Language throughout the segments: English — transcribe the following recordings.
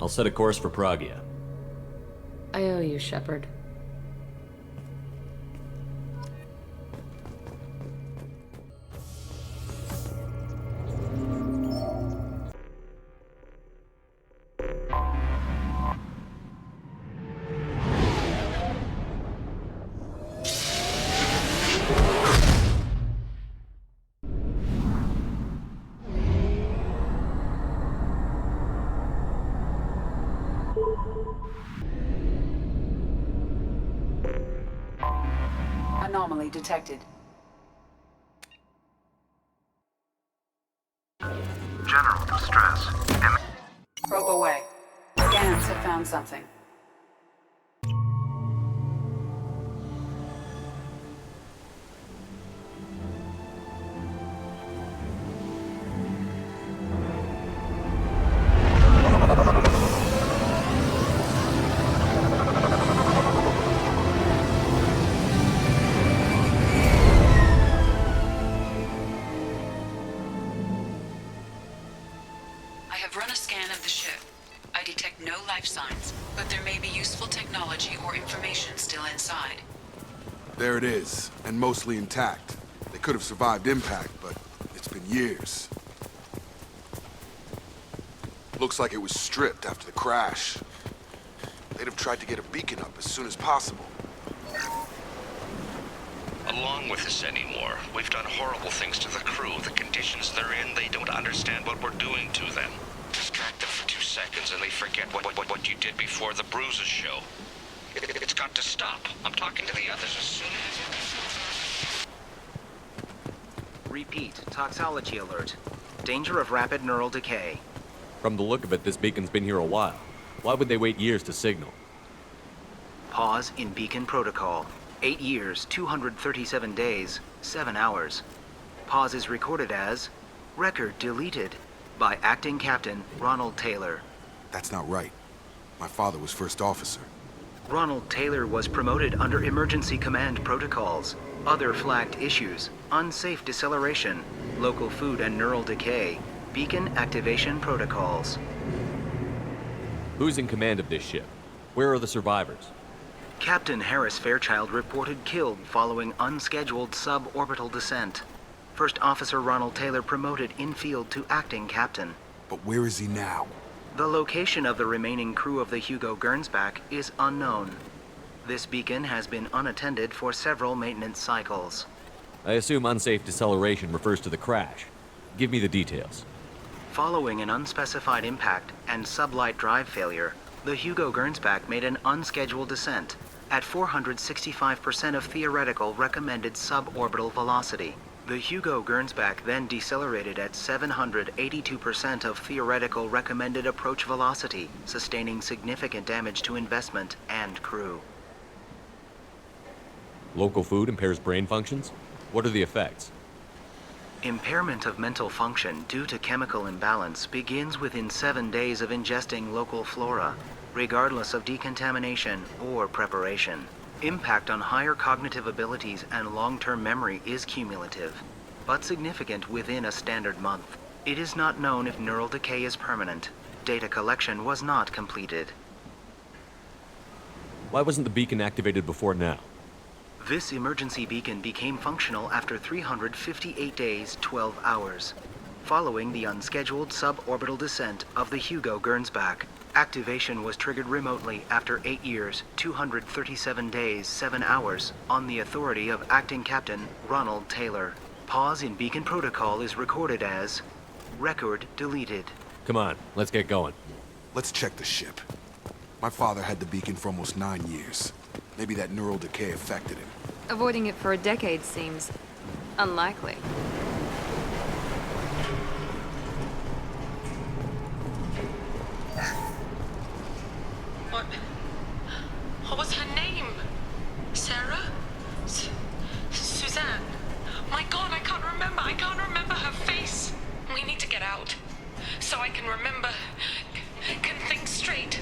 I'll set a course for Pragia. I owe you, Shepard. Anomaly detected. General distress. Probe away. Scans have found something. I have run a scan of the ship. I detect no life signs, but there may be useful technology or information still inside. There it is, and mostly intact. They could have survived impact, but it's been years. Looks like it was stripped after the crash. They'd have tried to get a beacon up as soon as possible. Along with us anymore. We've done horrible things to the crew. The conditions they're in, they don't understand what we're doing to them. Distract them for 2 seconds and they forget what you did before the bruises show. It's got to stop. I'm talking to the others as soon as... Repeat, toxology alert. Danger of rapid neural decay. From the look of it, this beacon's been here a while. Why would they wait years to signal? Pause in beacon protocol. 8 years, 237 days, 7 hours. Pause is recorded as record deleted by Acting Captain Ronald Taylor. That's not right. My father was first officer. Ronald Taylor was promoted under emergency command protocols. Other flagged issues: unsafe deceleration, local food and neural decay, beacon activation protocols. Who's in command of this ship? Where are the survivors? Captain Harris Fairchild reported killed following unscheduled suborbital descent. First Officer Ronald Taylor promoted in-field to acting captain. But where is he now? The location of the remaining crew of the Hugo Gernsback is unknown. This beacon has been unattended for several maintenance cycles. I assume unsafe deceleration refers to the crash. Give me the details. Following an unspecified impact and sublight drive failure, the Hugo Gernsback made an unscheduled descent at 465% of theoretical recommended suborbital velocity. The Hugo Gernsback then decelerated at 782% of theoretical recommended approach velocity, sustaining significant damage to investment and crew. Local food impairs brain functions? What are the effects? Impairment of mental function due to chemical imbalance begins within 7 days of ingesting local flora, regardless of decontamination or preparation. Impact on higher cognitive abilities and long-term memory is cumulative, but significant within a standard month. It is not known if neural decay is permanent. Data collection was not completed. Why wasn't the beacon activated before now? This emergency beacon became functional after 358 days, 12 hours, following the unscheduled suborbital descent of the Hugo Gernsback. Activation was triggered remotely after 8 years, 237 days, 7 hours, on the authority of Acting Captain Ronald Taylor. Pause in beacon protocol is recorded as record deleted. Come on, let's get going. Let's check the ship. My father had the beacon for almost 9 years. Maybe that neural decay affected him. Avoiding it for a decade seems unlikely. What was her name? Sarah? Suzanne? My God, I can't remember. I can't remember her face. We need to get out so I can remember, can think straight.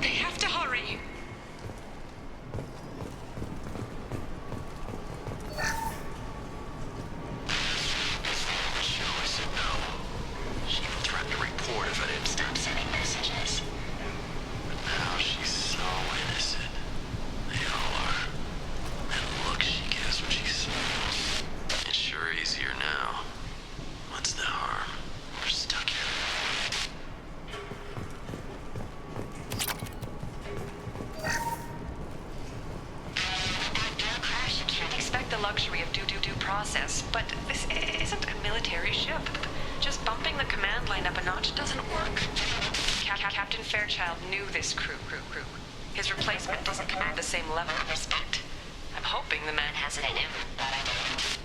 They have to hurry. luxury of due process, but this isn't a military ship. Just bumping the command line up a notch doesn't work. Captain Fairchild knew this crew. His replacement doesn't command the same level of respect. I'm hoping the man has it in him, but I don't.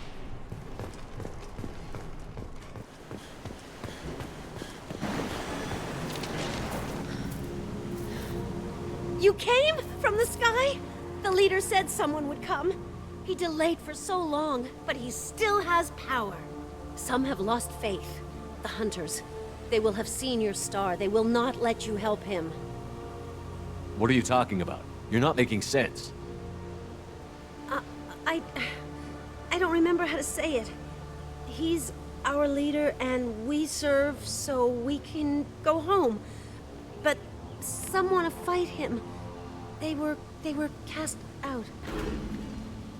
You came from the sky? The leader said someone would come. He delayed for so long, but he still has power. Some have lost faith. The hunters. They will have seen your star. They will not let you help him. What are you talking about? You're not making sense. I don't remember how to say it. He's our leader and we serve so we can go home. But some want to fight him. They were cast out.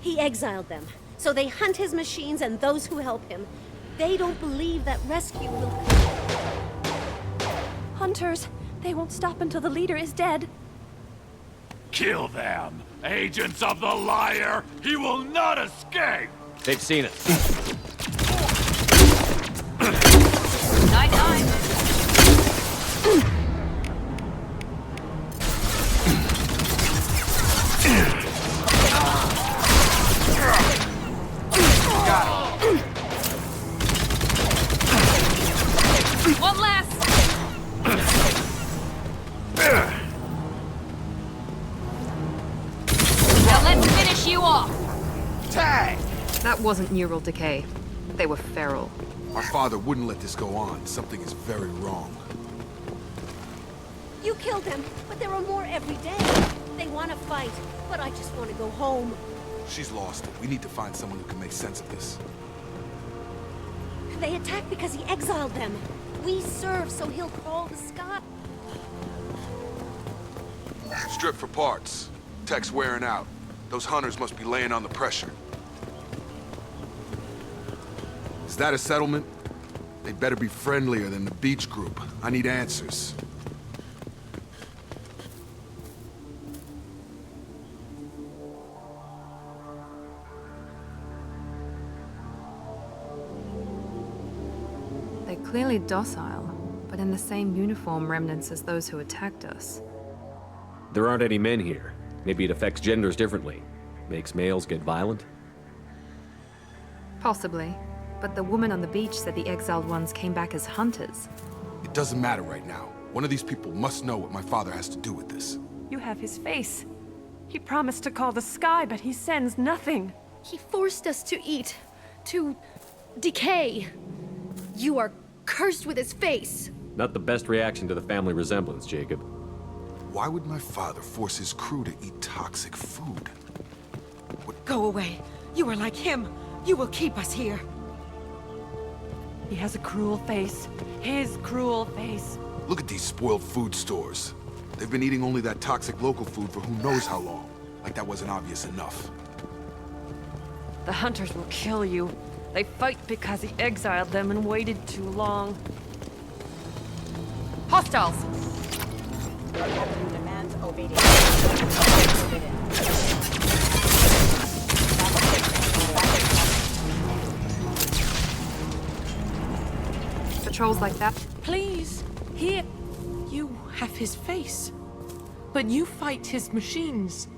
He exiled them, so they hunt his machines and those who help him. They don't believe that rescue will come. Hunters, they won't stop until the leader is dead. Kill them! Agents of the liar! He will not escape! They've seen us. 9-9. One less. Now let's finish you off. Tag! That wasn't neural decay. They were feral. My father wouldn't let this go on. Something is very wrong. You killed them, but there are more every day. They want to fight, but I just want to go home. She's lost it. We need to find someone who can make sense of this. They attacked because he exiled them. We serve, so he'll call the sky. Strip for parts. Tech's wearing out. Those hunters must be laying on the pressure. Is that a settlement? They better be friendlier than the beach group. I need answers. They're clearly docile, but in the same uniform remnants as those who attacked us. There aren't any men here. Maybe it affects genders differently. Makes males get violent? Possibly. But the woman on the beach said the exiled ones came back as hunters. It doesn't matter right now. One of these people must know what my father has to do with this. You have his face. He promised to call the sky, but he sends nothing. He forced us to eat, to decay. You are cursed with his face. Not the best reaction to the family resemblance, Jacob. Why would my father force his crew to eat toxic food? Go away. You are like him. You will keep us here. He has a cruel face. His cruel face. Look at these spoiled food stores. They've been eating only that toxic local food for who knows how long. Like that wasn't obvious enough. The hunters will kill you. They fight because he exiled them and waited too long. Hostiles! Captain demands obedience. Patrols like that? Please, here. You have his face. But you fight his machines.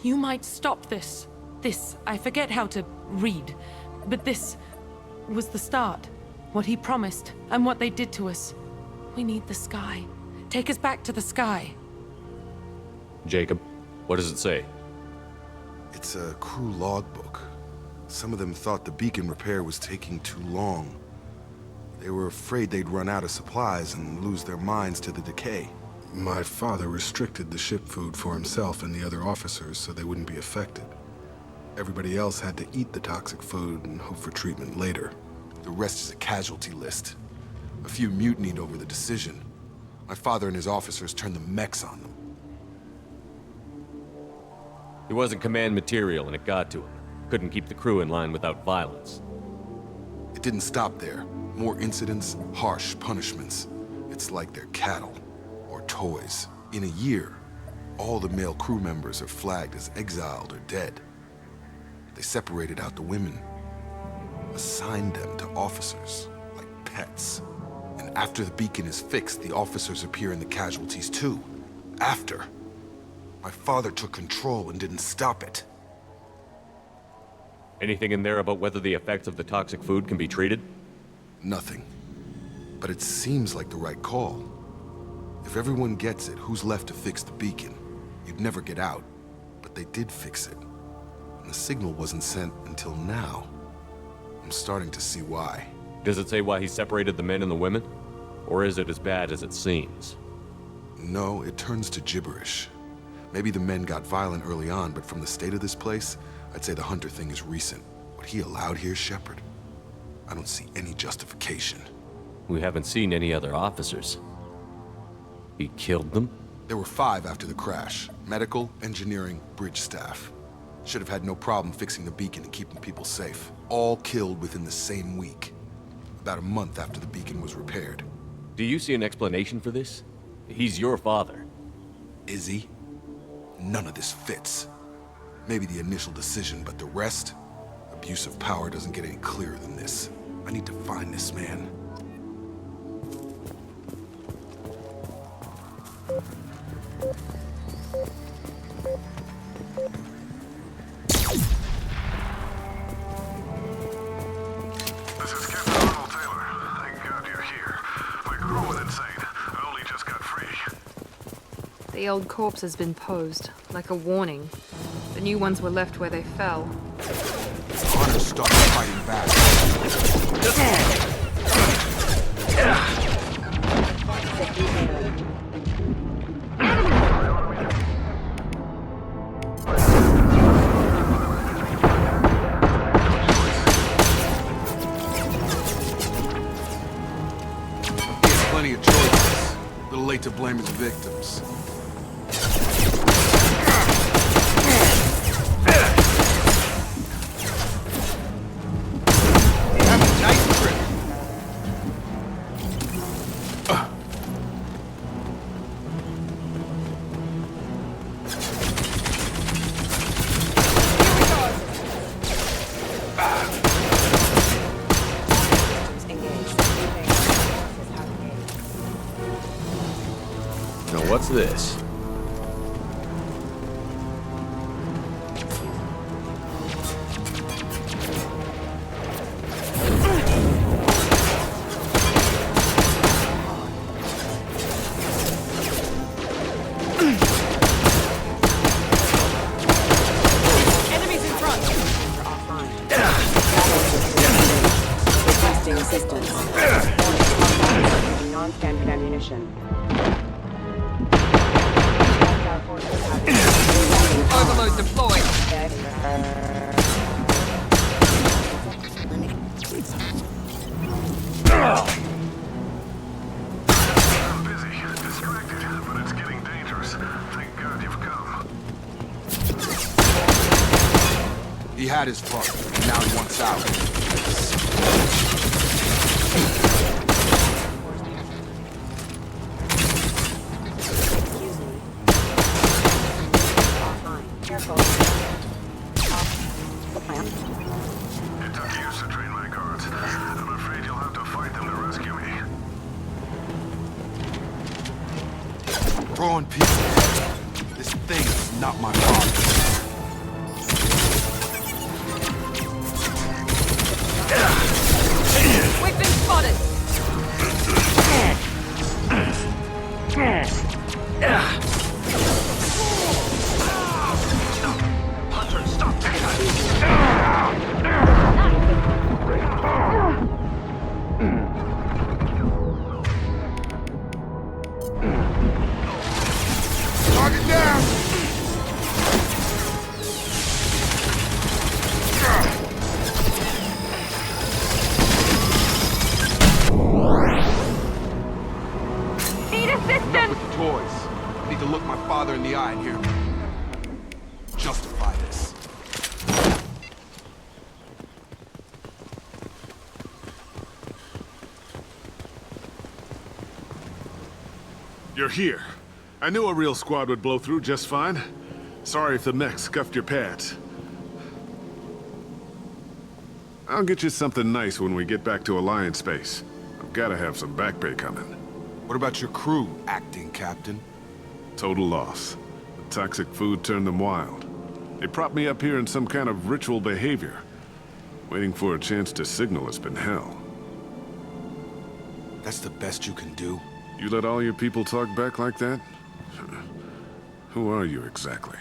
You might stop this. This, I forget how to read. But this was the start. What he promised, and what they did to us. We need the sky. Take us back to the sky. Jacob, what does it say? It's a crew logbook. Some of them thought the beacon repair was taking too long. They were afraid they'd run out of supplies and lose their minds to the decay. My father restricted the ship food for himself and the other officers so they wouldn't be affected. Everybody else had to eat the toxic food and hope for treatment later. The rest is a casualty list. A few mutinied over the decision. My father and his officers turned the mechs on them. He wasn't command material and it got to him. Couldn't keep the crew in line without violence. It didn't stop there. More incidents, harsh punishments. It's like they're cattle or toys. In a year, all the male crew members are flagged as exiled or dead. They separated out the women, assigned them to officers, like pets. And after the beacon is fixed, the officers appear in the casualties too. After. My father took control and didn't stop it. Anything in there about whether the effects of the toxic food can be treated? Nothing. But it seems like the right call. If everyone gets it, who's left to fix the beacon? You'd never get out. But they did fix it. And the signal wasn't sent until now. I'm starting to see why. Does it say why he separated the men and the women? Or is it as bad as it seems? No, it turns to gibberish. Maybe the men got violent early on, but from the state of this place, I'd say the Hunter thing is recent. What he allowed here, Shepard? I don't see any justification. We haven't seen any other officers. He killed them? There were 5 after the crash. Medical, engineering, bridge staff. Should have had no problem fixing the beacon and keeping people safe. All killed within the same week. About a month after the beacon was repaired. Do you see an explanation for this? He's your father. Is he? None of this fits. Maybe the initial decision, but the rest? Abuse of power doesn't get any clearer than this. I need to find this man. This is Captain Arnold Taylor. Thank God you're here. My crew went insane. I only just got free. The old corpse has been posed, like a warning. The new ones were left where they fell. Hunter started fighting back. Plenty of choices. A little late to blame his victims. Now what's this? Enemies in front. Requesting assistance. Non-standard ammunition. Overload deployed. I'm busy, distracted, but it's getting dangerous. Thank God you've come. He had his fun, and now he wants out. Careful. It took years to train my guards. I'm afraid you'll have to fight them to rescue me. Throwing people. This thing is not my father. We've been spotted. Hunter, stop that! Target down! Need assistance. With the toys. I need to look my father in the eye and hear him justify this. You're here. I knew a real squad would blow through just fine. Sorry if the mech scuffed your pads. I'll get you something nice when we get back to Alliance base. I've gotta have some back pay coming. What about your crew, acting captain? Total loss. The toxic food turned them wild. They propped me up here in some kind of ritual behavior. Waiting for a chance to signal has been hell. That's the best you can do? You let all your people talk back like that? Who are you exactly?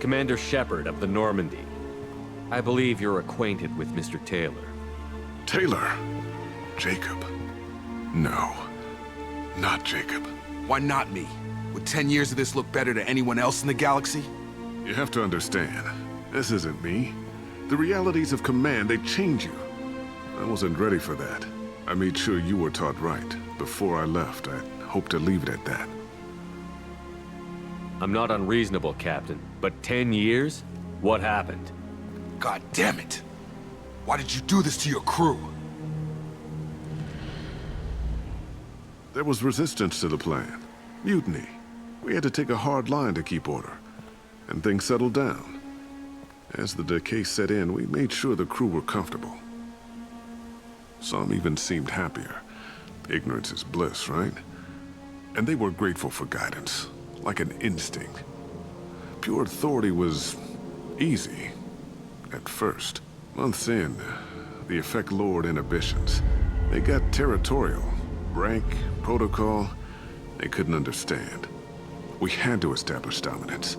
Commander Shepard of the Normandy. I believe you're acquainted with Mr. Taylor. Taylor? Jacob? No. Not Jacob. Why not me? Would 10 years of this look better to anyone else in the galaxy? You have to understand, this isn't me. The realities of command, they change you. I wasn't ready for that. I made sure you were taught right. Before I left, I hoped to leave it at that. I'm not unreasonable, Captain, but 10 years? What happened? God damn it! Why did you do this to your crew? There was resistance to the plan. Mutiny. We had to take a hard line to keep order. And things settled down. As the decay set in, we made sure the crew were comfortable. Some even seemed happier. Ignorance is bliss, right? And they were grateful for guidance, like an instinct. Pure authority was easy, at first. Months in, the effect lowered inhibitions. They got territorial. Rank, protocol, they couldn't understand. We had to establish dominance.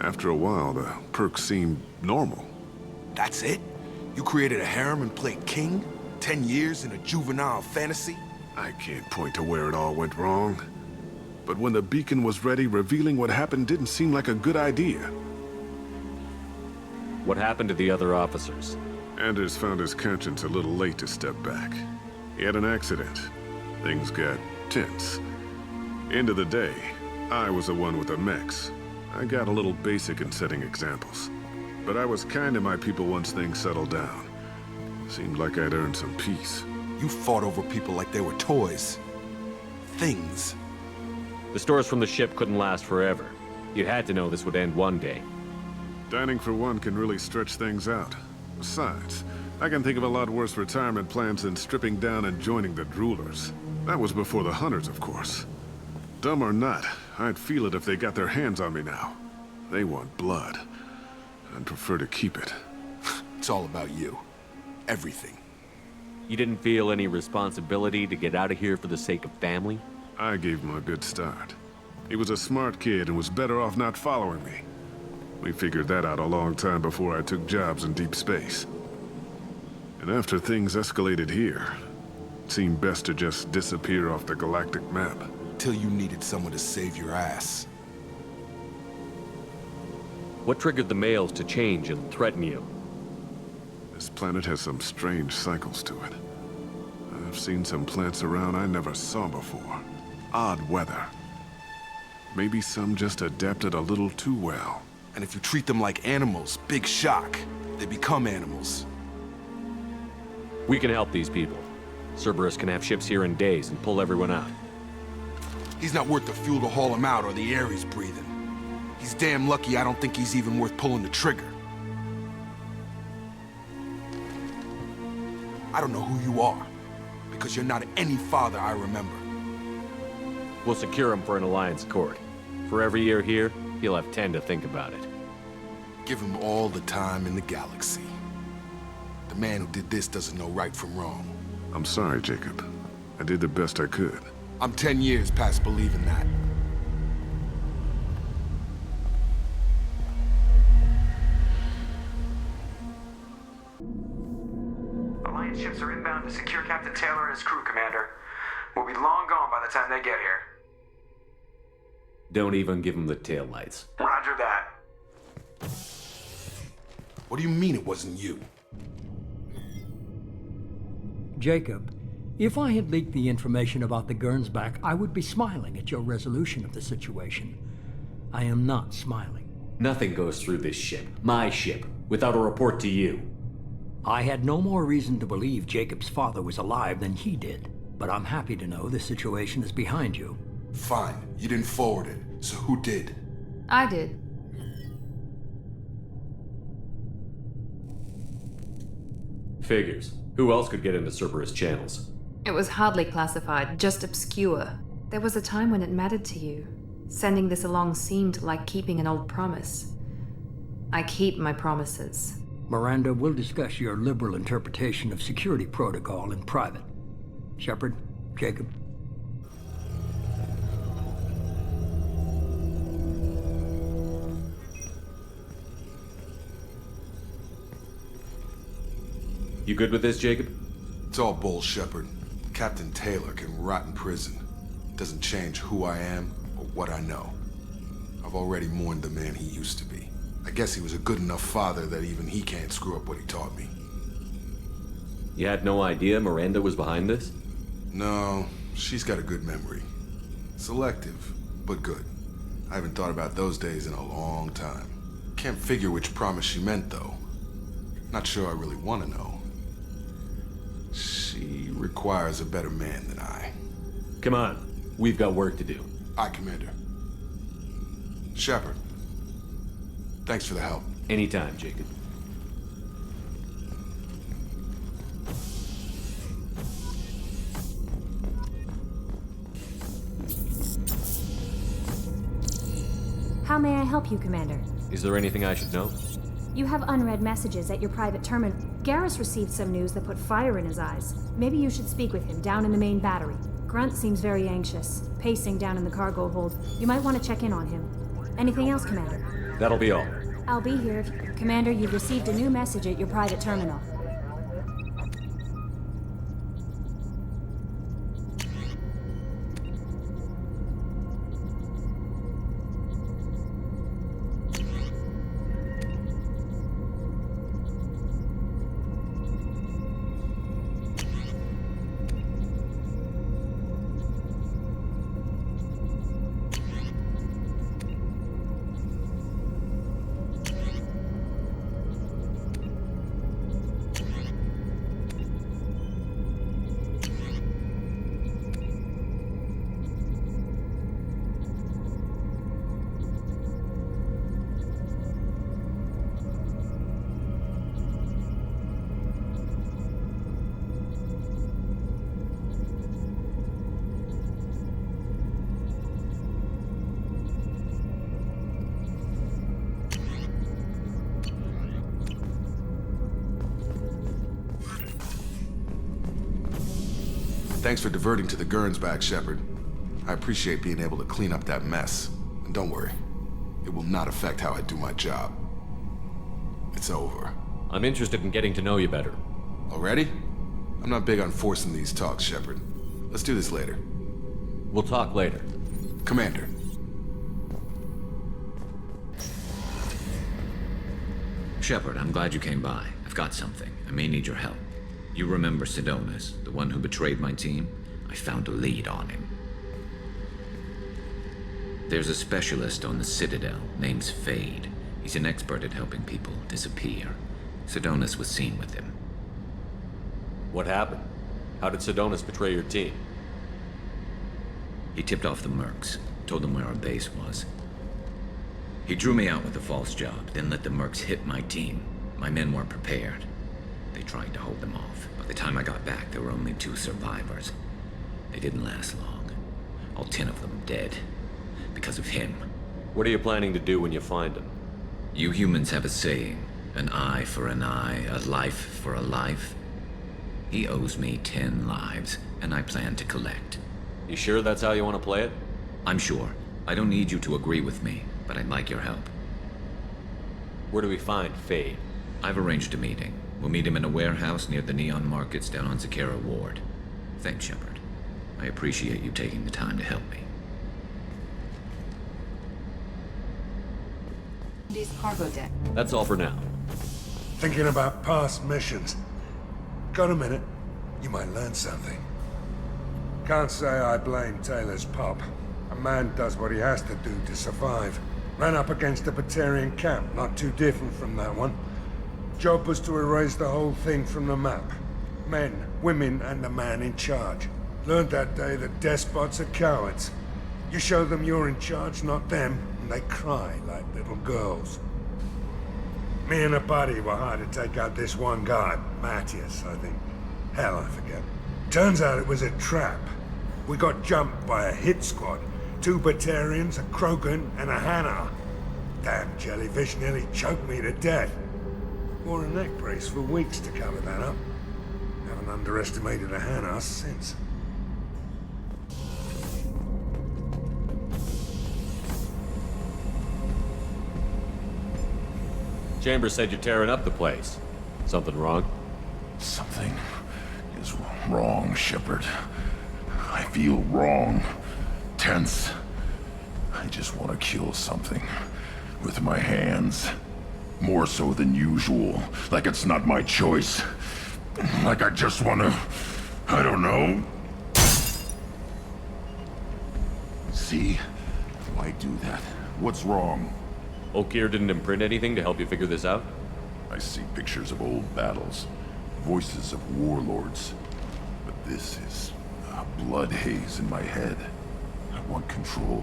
After a while, the perks seemed normal. That's it? You created a harem and played king? 10 years in a juvenile fantasy? I can't point to where it all went wrong. But when the beacon was ready, revealing what happened didn't seem like a good idea. What happened to the other officers? Anders found his conscience a little late to step back. He had an accident. Things got tense. End of the day, I was the one with the mechs. I got a little basic in setting examples. But I was kind to my people once things settled down. Seemed like I'd earned some peace. You fought over people like they were toys. Things. The stores from the ship couldn't last forever. You had to know this would end one day. Dining for one can really stretch things out. Besides, I can think of a lot worse retirement plans than stripping down and joining the droolers. That was before the hunters, of course. Dumb or not, I'd feel it if they got their hands on me now. They want blood. I'd prefer to keep it. It's all about you. Everything. You didn't feel any responsibility to get out of here for the sake of family? I gave him a good start. He was a smart kid and was better off not following me. We figured that out a long time before I took jobs in deep space. And after things escalated here, it seemed best to just disappear off the galactic map. Till you needed someone to save your ass. What triggered the males to change and threaten you? This planet has some strange cycles to it. I've seen some plants around I never saw before. Odd weather. Maybe some just adapted a little too well. And if you treat them like animals, big shock. They become animals. We can help these people. Cerberus can have ships here in days and pull everyone out. He's not worth the fuel to haul him out or the air he's breathing. He's damn lucky I don't think he's even worth pulling the trigger. I don't know who you are, because you're not any father I remember. We'll secure him for an Alliance court. For every year here, he'll have 10 to think about it. Give him all the time in the galaxy. The man who did this doesn't know right from wrong. I'm sorry, Jacob. I did the best I could. I'm 10 years past believing that. Alliance ships are inbound to secure Captain Taylor and his crew, Commander. We'll be long gone by the time they get here. Don't even give him the taillights. Roger that. What do you mean it wasn't you? Jacob, if I had leaked the information about the Gernsback, I would be smiling at your resolution of the situation. I am not smiling. Nothing goes through this ship, my ship, without a report to you. I had no more reason to believe Jacob's father was alive than he did, but I'm happy to know the situation is behind you. Fine, you didn't forward it, so who did? I did. Figures. Who else could get into Cerberus channels? It was hardly classified, just obscure. There was a time when it mattered to you. Sending this along seemed like keeping an old promise. I keep my promises. Miranda, we'll discuss your liberal interpretation of security protocol in private. Shepard, Jacob. You good with this, Jacob? It's all bull, Shepard. Captain Taylor can rot in prison. Doesn't change who I am or what I know. I've already mourned the man he used to be. I guess he was a good enough father that even he can't screw up what he taught me. You had no idea Miranda was behind this? No, she's got a good memory. Selective, but good. I haven't thought about those days in a long time. Can't figure which promise she meant, though. Not sure I really want to know. She requires a better man than I. Come on, we've got work to do. Aye, Commander. Shepard, thanks for the help. Anytime, Jacob. How may I help you, Commander? Is there anything I should know? You have unread messages at your private terminal. Garrus received some news that put fire in his eyes. Maybe you should speak with him down in the main battery. Grunt seems very anxious, pacing down in the cargo hold. You might want to check in on him. Anything else, Commander? That'll be all. I'll be here. Commander, you've received a new message at your private terminal. Thanks for diverting to the Gernsback, Shepard. I appreciate being able to clean up that mess. And don't worry, it will not affect how I do my job. It's over. I'm interested in getting to know you better. Already? I'm not big on forcing these talks, Shepard. Let's do this later. We'll talk later. Commander. Shepard, I'm glad you came by. I've got something. I may need your help. You remember Sidonis, the one who betrayed my team? I found a lead on him. There's a specialist on the Citadel, name's Fade. He's an expert at helping people disappear. Sidonis was seen with him. What happened? How did Sidonis betray your team? He tipped off the mercs, told them where our base was. He drew me out with a false job, then let the mercs hit my team. My men weren't prepared. They tried to hold them off. By the time I got back, there were only 2 survivors. They didn't last long. All 10 of them dead. Because of him. What are you planning to do when you find him? You humans have a saying. An eye for an eye, a life for a life. He owes me 10 lives, and I plan to collect. You sure that's how you want to play it? I'm sure. I don't need you to agree with me, but I'd like your help. Where do we find Fade? I've arranged a meeting. We'll meet him in a warehouse near the Neon Markets down on Zakera Ward. Thanks, Shepard. I appreciate you taking the time to help me. This cargo deck. That's all for now. Thinking about past missions. Got a minute? You might learn something. Can't say I blame Taylor's pop. A man does what he has to do to survive. Ran up against a Batarian camp, not too different from that one. Job was to erase the whole thing from the map. Men, women, and the man in charge. Learned that day that despots are cowards. You show them you're in charge, not them, and they cry like little girls. Me and a buddy were hired to take out this one guy, Matthias, I think. Hell, I forget. Turns out it was a trap. We got jumped by a hit squad. 2 Batarians, a Krogan, and a Hanar. Damn jellyfish nearly choked me to death. Wore a neck brace for weeks to cover that up. Haven't underestimated a Hanar since. Chambers said you're tearing up the place. Something wrong? Something is wrong, Shepard. I feel wrong. Tense. I just want to kill something. With my hands. More so than usual. Like it's not my choice. Like I just want to... I don't know. See? Why do that? What's wrong? Okeer didn't imprint anything to help you figure this out? I see pictures of old battles. Voices of warlords. But this is a blood haze in my head. I want control.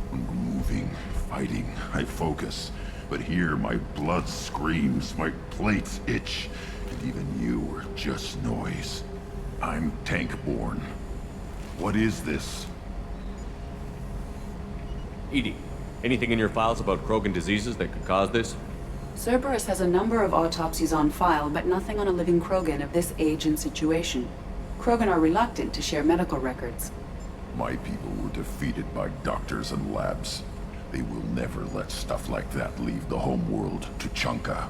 When we're moving, fighting, I focus. But here, my blood screams, my plates itch, and even you are just noise. I'm tank-born. What is this? EDI, anything in your files about Krogan diseases that could cause this? Cerberus has a number of autopsies on file, but nothing on a living Krogan of this age and situation. Krogan are reluctant to share medical records. My people were defeated by doctors and labs. They will never let stuff like that leave the homeworld to Chunka.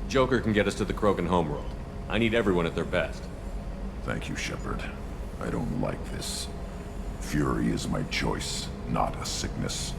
Joker can get us to the Krogan homeworld. I need everyone at their best. Thank you, Shepard. I don't like this. Fury is my choice, not a sickness.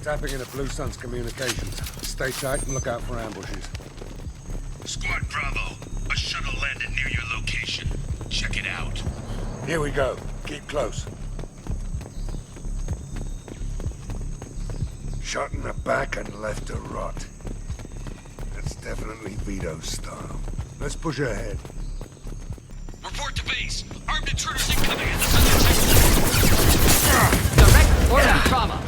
Tapping into Blue Sun's communications. Stay tight and look out for ambushes. Squad Bravo, a shuttle landed near your location. Check it out. Here we go. Keep close. Shot in the back and left to rot. That's definitely Vito's style. Let's push ahead. Report to base. Armed intruders incoming at the southern sector. Direct order trauma.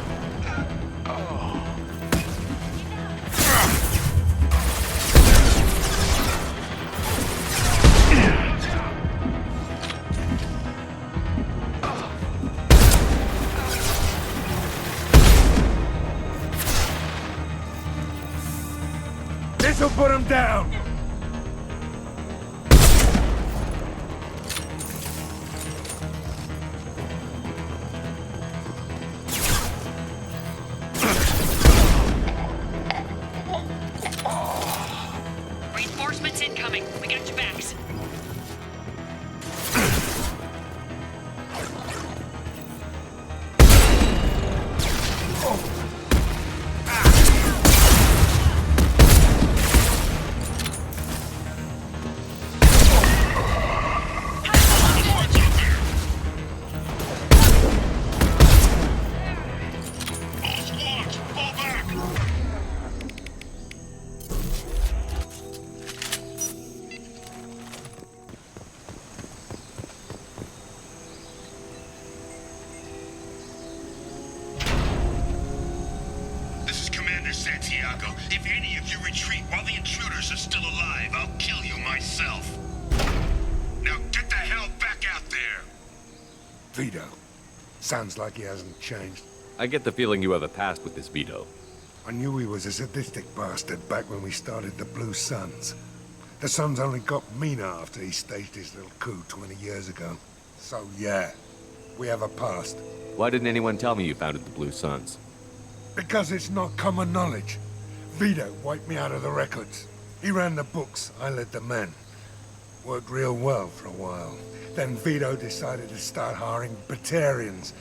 This'll put him down! Reinforcements incoming. We got your backs. Commander Santiago. If any of you retreat while the intruders are still alive, I'll kill you myself. Now get the hell back out there! Vito. Sounds like he hasn't changed. I get the feeling you have a past with this Vito. I knew he was a sadistic bastard back when we started the Blue Suns. The Suns only got meaner after he staged his little coup 20 years ago. So yeah, we have a past. Why didn't anyone tell me you founded the Blue Suns? Because it's not common knowledge. Vito wiped me out of the records. He ran the books, I led the men. Worked real well for a while. Then Vito decided to start hiring Batarians.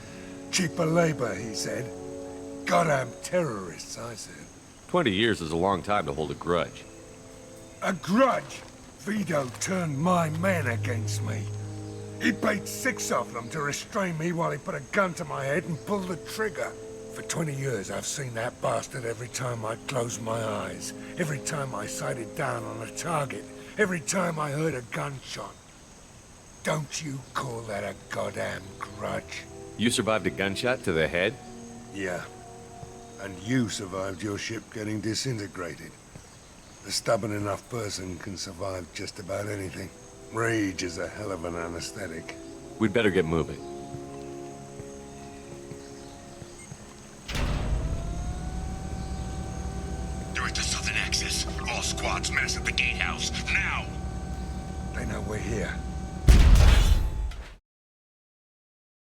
Cheaper labor, he said. Goddamn terrorists, I said. 20 years is a long time to hold a grudge. A grudge? Vito turned my men against me. He paid 6 of them to restrain me while he put a gun to my head and pulled the trigger. For 20 years, I've seen that bastard every time I closed my eyes. Every time I sighted down on a target. Every time I heard a gunshot. Don't you call that a goddamn grudge? You survived a gunshot to the head? Yeah. And you survived your ship getting disintegrated. A stubborn enough person can survive just about anything. Rage is a hell of an anesthetic. We'd better get moving. They're at the southern axis. All squads mass at the gatehouse. Now! They know we're here.